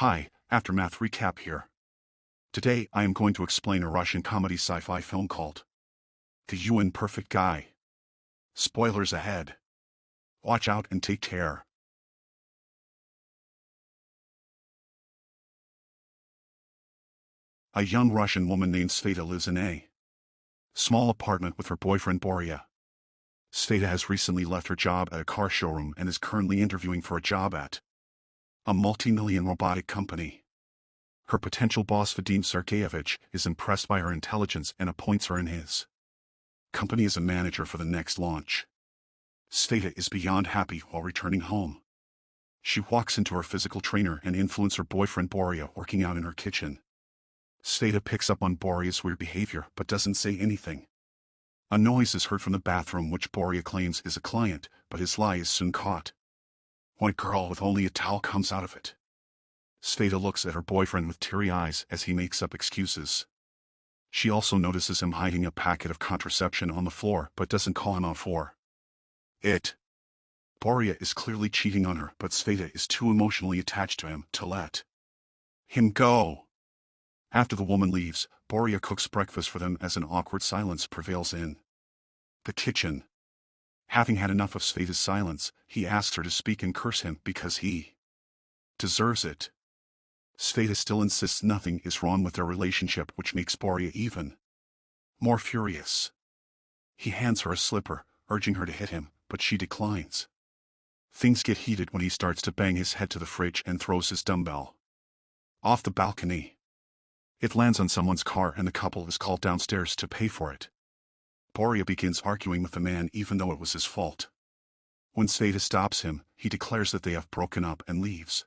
Hi, Aftermath Recap here. Today I am going to explain a Russian comedy sci-fi film called The UN Perfect Guy. Spoilers ahead. Watch out and take care. A young Russian woman named Sveta lives in a small apartment with her boyfriend Borya. Sveta has recently left her job at a car showroom and is currently interviewing for a job at a multi-million robotic company. Her potential boss Vadim Sergeyevich is impressed by her intelligence and appoints her in his company as a manager for the next launch. Sveta is beyond happy while returning home. She walks into her physical trainer and influencer boyfriend Borya working out in her kitchen. Sveta picks up on Borya's weird behavior but doesn't say anything. A noise is heard from the bathroom which Borya claims is a client, but his lie is soon caught when a girl with only a towel comes out of it. Sveta looks at her boyfriend with teary eyes as he makes up excuses. She also notices him hiding a packet of contraception on the floor but doesn't call him out for it. Borya is clearly cheating on her, but Sveta is too emotionally attached to him to let him go. After the woman leaves, Borya cooks breakfast for them as an awkward silence prevails in the kitchen. Having had enough of Sveta's silence, he asks her to speak and curse him because he deserves it. Sveta still insists nothing is wrong with their relationship, which makes Borya even more furious. He hands her a slipper, urging her to hit him, but she declines. Things get heated when he starts to bang his head to the fridge and throws his dumbbell off the balcony. It lands on someone's car and the couple is called downstairs to pay for it. Borya begins arguing with the man even though it was his fault. When Sveta stops him, he declares that they have broken up and leaves.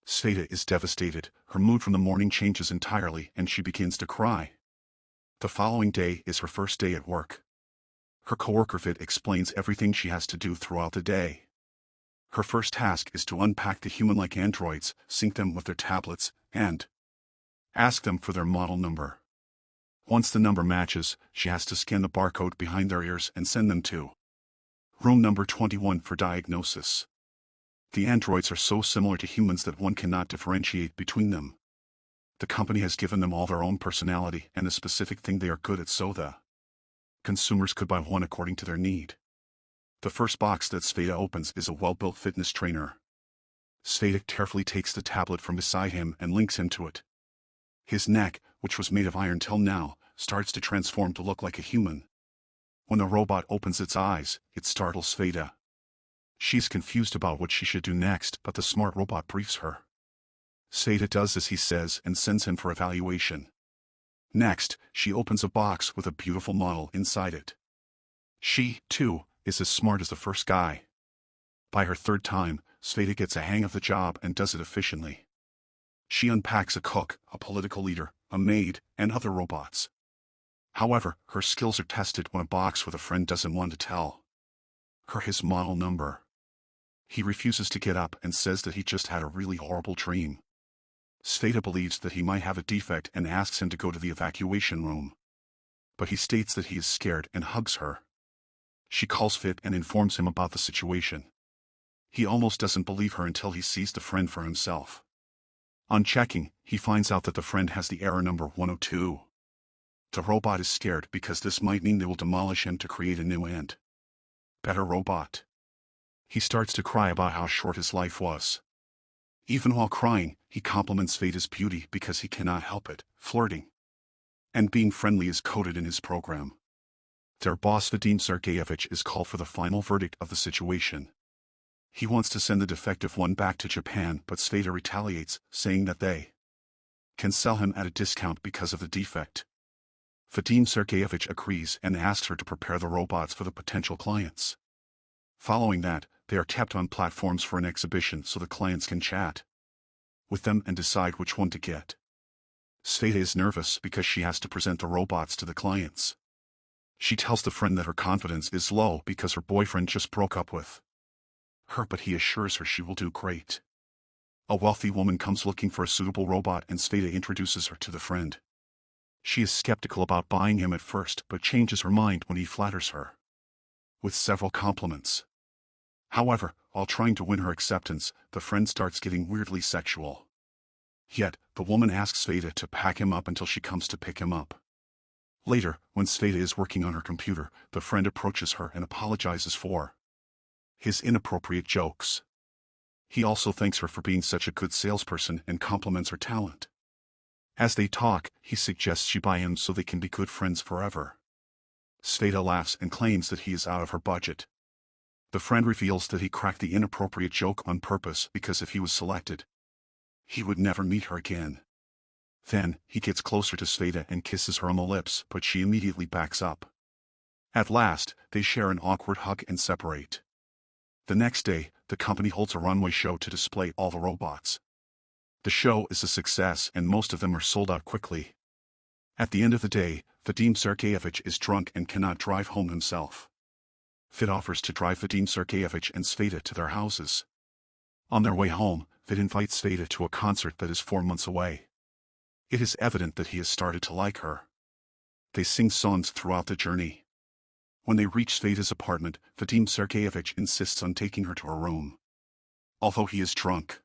Sveta is devastated, her mood from the morning changes entirely and she begins to cry. The following day is her first day at work. Her coworker Fit explains everything she has to do throughout the day. Her first task is to unpack the human-like androids, sync them with their tablets, and ask them for their model number. Once the number matches, she has to scan the barcode behind their ears and send them to room number 21 for diagnosis. The androids are so similar to humans that one cannot differentiate between them. The company has given them all their own personality and a specific thing they are good at so the consumers could buy one according to their need. The first box that Sveta opens is a well-built fitness trainer. Sveta carefully takes the tablet from beside him and links him to it. His neck, which was made of iron till now, starts to transform to look like a human. When the robot opens its eyes, it startles Sveta. She's confused about what she should do next, but the smart robot briefs her. Sveta does as he says and sends him for evaluation. Next, she opens a box with a beautiful model inside it. She, too, is as smart as the first guy. By her third time, Sveta gets a hang of the job and does it efficiently. She unpacks a cook, a political leader, a maid, and other robots. However, her skills are tested when a box with a friend doesn't want to tell her his model number. He refuses to get up and says that he just had a really horrible dream. Sveta believes that he might have a defect and asks him to go to the evacuation room. But he states that he is scared and hugs her. She calls Fit and informs him about the situation. He almost doesn't believe her until he sees the friend for himself. On checking, he finds out that the friend has the error number 102. The robot is scared because this might mean they will demolish him to create a new and better robot. He starts to cry about how short his life was. Even while crying, he compliments Sveta's beauty because he cannot help it. Flirting and being friendly is coded in his program. Their boss Vadim Sergeyevich is called for the final verdict of the situation. He wants to send the defective one back to Japan, but Sveta retaliates, saying that they can sell him at a discount because of the defect. Vadim Sergeyevich agrees and asks her to prepare the robots for the potential clients. Following that, they are kept on platforms for an exhibition so the clients can chat with them and decide which one to get. Sveta is nervous because she has to present the robots to the clients. She tells the friend that her confidence is low because her boyfriend just broke up with her, but he assures her she will do great. A wealthy woman comes looking for a suitable robot and Sveta introduces her to the friend. She is skeptical about buying him at first but changes her mind when he flatters her with several compliments. However, while trying to win her acceptance, the friend starts getting weirdly sexual. Yet, the woman asks Sveta to pack him up until she comes to pick him up. Later, when Sveta is working on her computer, the friend approaches her and apologizes for his inappropriate jokes. He also thanks her for being such a good salesperson and compliments her talent. As they talk, he suggests she buy him so they can be good friends forever. Sveta laughs and claims that he is out of her budget. The friend reveals that he cracked the inappropriate joke on purpose because if he was selected, he would never meet her again. Then, he gets closer to Sveta and kisses her on the lips, but she immediately backs up. At last, they share an awkward hug and separate. The next day, the company holds a runway show to display all the robots. The show is a success and most of them are sold out quickly. At the end of the day, Vadim Sergeyevich is drunk and cannot drive home himself. Vid offers to drive Vadim Sergeyevich and Sveta to their houses. On their way home, Vid invites Sveta to a concert that is 4 months away. It is evident that he has started to like her. They sing songs throughout the journey. When they reach Sveta's apartment, Vadim Sergeyevich insists on taking her to her room. Although he is drunk,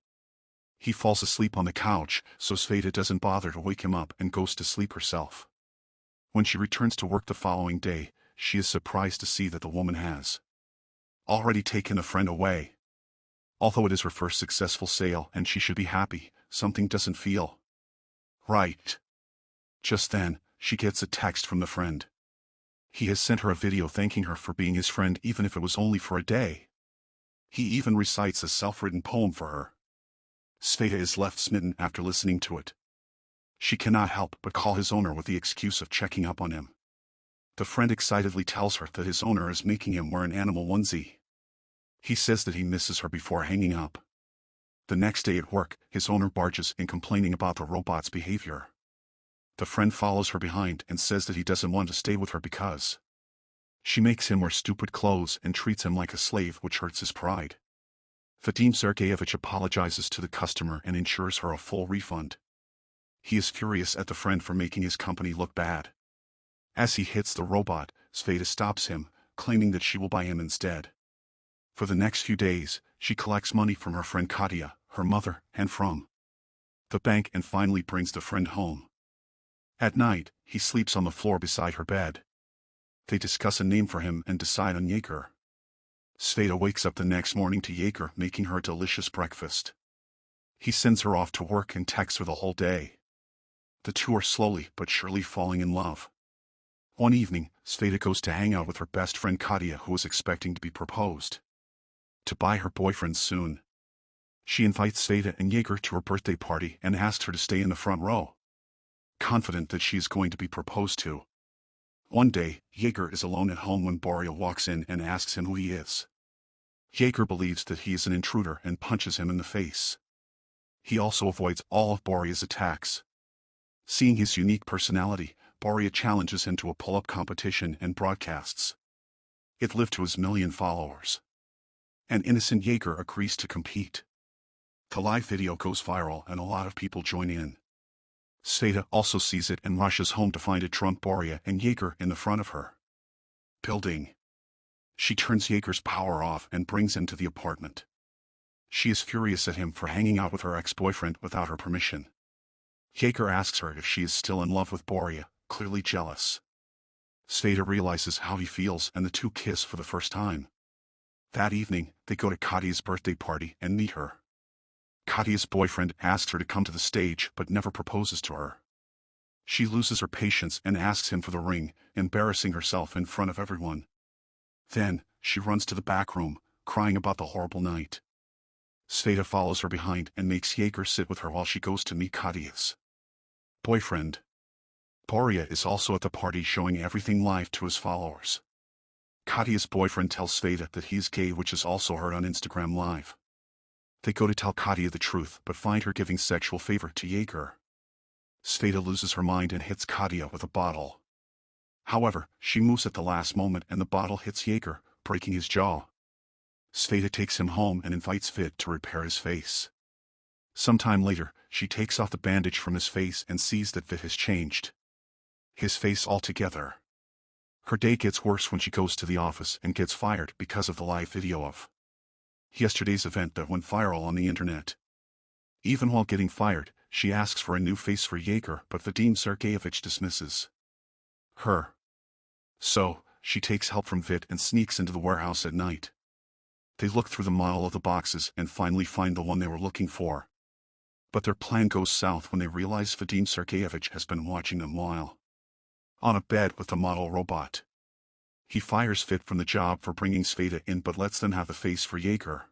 he falls asleep on the couch, so Sveta doesn't bother to wake him up and goes to sleep herself. When she returns to work the following day, she is surprised to see that the woman has already taken a friend away. Although it is her first successful sale and she should be happy, something doesn't feel right. Just then, she gets a text from the friend. He has sent her a video thanking her for being his friend even if it was only for a day. He even recites a self-written poem for her. Sveta is left smitten after listening to it. She cannot help but call his owner with the excuse of checking up on him. The friend excitedly tells her that his owner is making him wear an animal onesie. He says that he misses her before hanging up. The next day at work, his owner barges in complaining about the robot's behavior. The friend follows her behind and says that he doesn't want to stay with her because she makes him wear stupid clothes and treats him like a slave, which hurts his pride. Vadim Sergeyevich apologizes to the customer and ensures her a full refund. He is furious at the friend for making his company look bad. As he hits the robot, Sveta stops him, claiming that she will buy him instead. For the next few days, she collects money from her friend Katya, her mother, and from the bank and finally brings the friend home. At night, he sleeps on the floor beside her bed. They discuss a name for him and decide on Jaeger. Sveta wakes up the next morning to Jaeger making her a delicious breakfast. He sends her off to work and texts her the whole day. The two are slowly but surely falling in love. One evening, Sveta goes to hang out with her best friend Katya, who is expecting to be proposed to by her boyfriend soon. She invites Sveta and Jaeger to her birthday party and asks her to stay in the front row, confident that she is going to be proposed to. One day, Jaeger is alone at home when Boria walks in and asks him who he is. Jaeger believes that he is an intruder and punches him in the face. He also avoids all of Boria's attacks. Seeing his unique personality, Boria challenges him to a pull-up competition and broadcasts it live to his 1 million followers. An innocent Jaeger agrees to compete. The live video goes viral and a lot of people join in. Sveta also sees it and rushes home to find a drunk Boria and Jaeger in the front of her building. She turns Jaeger's power off and brings him to the apartment. She is furious at him for hanging out with her ex-boyfriend without her permission. Jaeger asks her if she is still in love with Boria, clearly jealous. Sveta realizes how he feels and the two kiss for the first time. That evening, they go to Katya's birthday party and meet her. Katya's boyfriend asks her to come to the stage but never proposes to her. She loses her patience and asks him for the ring, embarrassing herself in front of everyone. Then, she runs to the back room, crying about the horrible night. Sveta follows her behind and makes Jaeger sit with her while she goes to meet Katya's boyfriend. Boria is also at the party showing everything live to his followers. Katya's boyfriend tells Sveta that he is gay, which is also heard on Instagram Live. They go to tell Katya the truth but find her giving sexual favor to Jaeger. Sveta loses her mind and hits Katya with a bottle. However, she moves at the last moment and the bottle hits Jaeger, breaking his jaw. Sveta takes him home and invites Vid to repair his face. Sometime later, she takes off the bandage from his face and sees that Vid has changed his face altogether. Her day gets worse when she goes to the office and gets fired because of the live video of yesterday's event that went viral on the internet. Even while getting fired, She asks for a new face for Yegor, but Vadim Sergeyevich dismisses her. So, she takes help from Vit and sneaks into the warehouse at night. They look through the model of the boxes and finally find the one they were looking for. But their plan goes south when they realize Vadim Sergeyevich has been watching them while on a bed with the model robot. He fires Vit from the job for bringing Sveta in but lets them have the face for Yegor.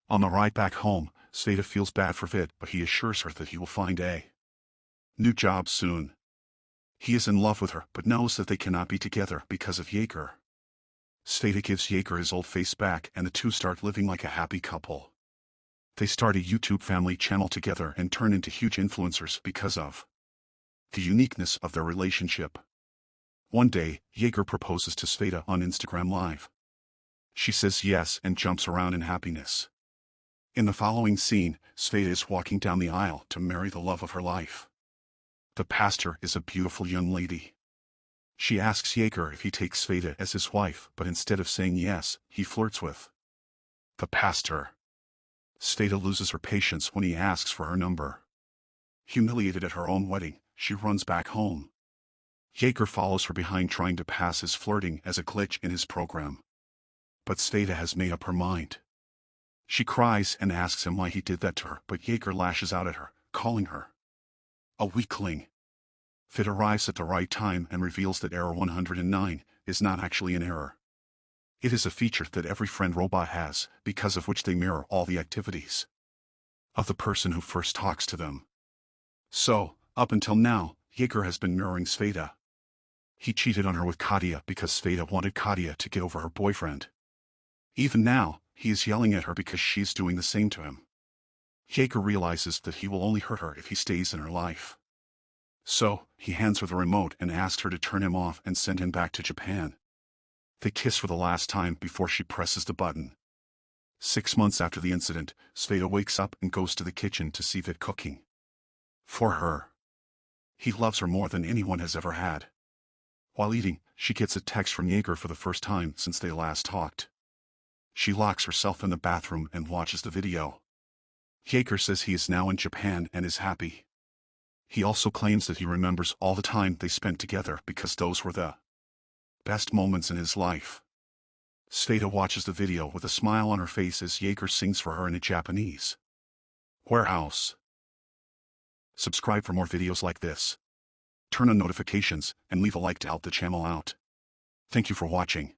On the ride back home, Sveta feels bad for Vit, but he assures her that he will find a new job soon. He is in love with her but knows that they cannot be together because of Yegor. Sveta gives Yegor his old face back and the two start living like a happy couple. They start a YouTube family channel together and turn into huge influencers because of the uniqueness of their relationship. One day, Yegor proposes to Sveta on Instagram Live. She says yes and jumps around in happiness. In the following scene, Sveta is walking down the aisle to marry the love of her life. The pastor is a beautiful young lady. She asks Yegor if he takes Sveta as his wife, but instead of saying yes, he flirts with the pastor. Sveta loses her patience when he asks for her number. Humiliated at her own wedding, she runs back home. Yegor follows her behind trying to pass his flirting as a glitch in his program. But Sveta has made up her mind. She cries and asks him why he did that to her, but Yegor lashes out at her, calling her a weakling. Vit arrives at the right time and reveals that error 109 is not actually an error. It is a feature that every friend robot has, because of which they mirror all the activities of the person who first talks to them. So, up until now, Yegor has been mirroring Sveta. He cheated on her with Katya because Sveta wanted Katya to get over her boyfriend. Even now, he is yelling at her because she's doing the same to him. Yegor realizes that he will only hurt her if he stays in her life. So, he hands her the remote and asks her to turn him off and send him back to Japan. They kiss for the last time before she presses the button. 6 months after the incident, Sveta wakes up and goes to the kitchen to see Vit cooking for her. He loves her more than anyone has ever had. While eating, she gets a text from Yegor for the first time since they last talked. She locks herself in the bathroom and watches the video. Yegor says he is now in Japan and is happy. He also claims that he remembers all the time they spent together because those were the best moments in his life. Sveta watches the video with a smile on her face as Yegor sings for her in a Japanese warehouse. Subscribe for more videos like this. Turn on notifications and leave a like to help the channel out. Thank you for watching.